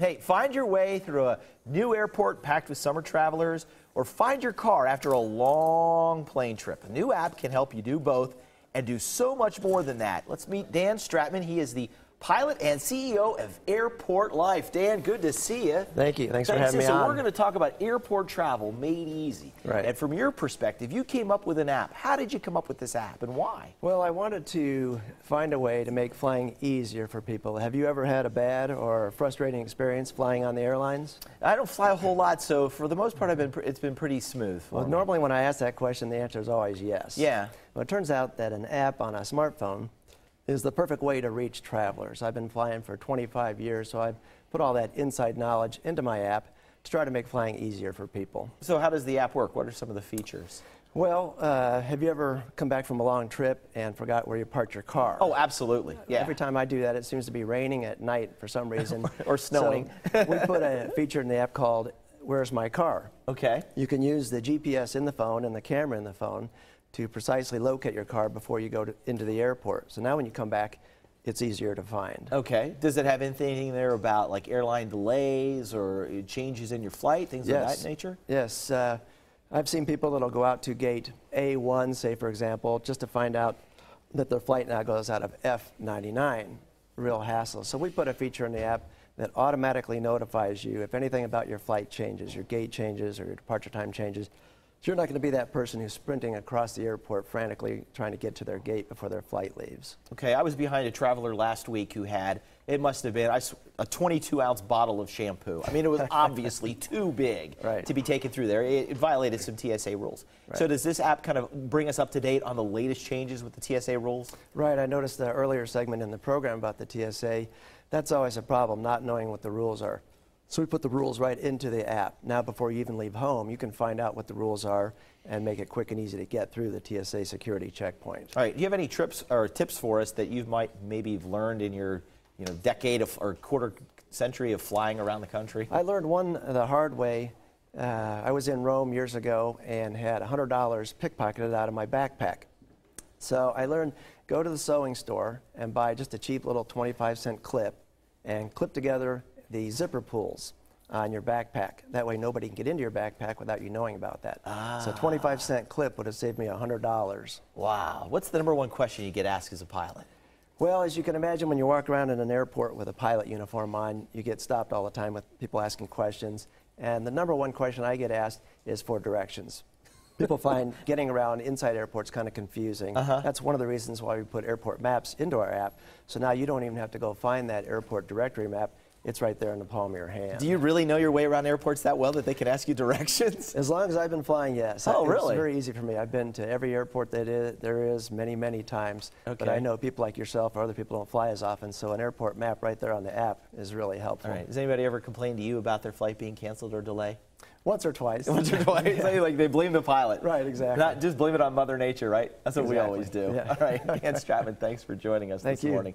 Hey, find your way through a new airport packed with summer travelers, or find your car after a long plane trip. A new app can help you do both and do so much more than that. Let's meet Dan Stratman. He is the pilot and CEO of Airport Life. Dan, good to see you. Thank you. Thanks for having me on. So we're going to talk about airport travel made easy. Right. And from your perspective, you came up with an app. How did you come up with this app and why? Well, I wanted to find a way to make flying easier for people. Have you ever had a bad or frustrating experience flying on the airlines? I don't fly a whole lot, so for the most part, it's been pretty smooth. Well, normally when I ask that question, the answer is always yes. Yeah. Well, it turns out that an app on a smartphone is the perfect way to reach travelers. I've been flying for 25 years, so I've put all that inside knowledge into my app to try to make flying easier for people. So how does the app work? What are some of the features? Well, have you ever come back from a long trip and forgot where you parked your car? Oh, absolutely. Yeah. Every time I do that, it seems to be raining at night for some reason. Or snowing. So we put a feature in the app called Where's My Car? Okay. You can use the GPS in the phone and the camera in the phone to precisely locate your car before you go into the airport. So now when you come back, it's easier to find. Okay. Does it have anything there about like airline delays or changes in your flight, things of that nature? Yes. I've seen people that'll go out to gate A1, say for example, just to find out that their flight now goes out of F99. Real hassle. So we put a feature in the app that automatically notifies you if anything about your flight changes, your gate changes or your departure time changes. So you're not going to be that person who's sprinting across the airport frantically trying to get to their gate before their flight leaves. Okay, I was behind a traveler last week who had, it must have been a 22-ounce bottle of shampoo. I mean, it was obviously too big to be taken through there. It violated some TSA rules. Right. So does this app kind of bring us up to date on the latest changes with the TSA rules? Right, I noticed the earlier segment in the program about the TSA. That's always a problem, not knowing what the rules are. So we put the rules right into the app. Now before you even leave home, you can find out what the rules are and make it quick and easy to get through the TSA security checkpoint. All right, do you have any trips or tips for us that you might maybe have learned in your decade of, or quarter century of flying around the country? I learned one the hard way. I was in Rome years ago and had $100 pickpocketed out of my backpack. So I learned, go to the sewing store and buy just a cheap little 25-cent clip and clip together the zipper pulls on your backpack. That way nobody can get into your backpack without you knowing about that. So a 25-cent clip would have saved me $100. Wow. What's the number one question you get asked as a pilot? Well, as you can imagine, when you walk around in an airport with a pilot uniform on, you get stopped all the time with people asking questions. And the number one question I get asked is for directions. People find getting around inside airports kind of confusing. That's one of the reasons why we put airport maps into our app. So now you don't even have to go find that airport directory map. It's right there in the palm of your hand. Do you really know your way around airports that well that they can ask you directions? As long as I've been flying, yes. Oh, really? It's very easy for me. I've been to every airport that there is many, many times. Okay. But I know people like yourself or other people don't fly as often, so an airport map right there on the app is really helpful. All right. Has anybody ever complained to you about their flight being canceled or delayed? Once or twice. Once or twice. Yeah. Like they blame the pilot. Right, exactly. Not just blame it on Mother Nature, right? That's what we always do. Yeah. All right. Dan Stratman, thanks for joining us this morning.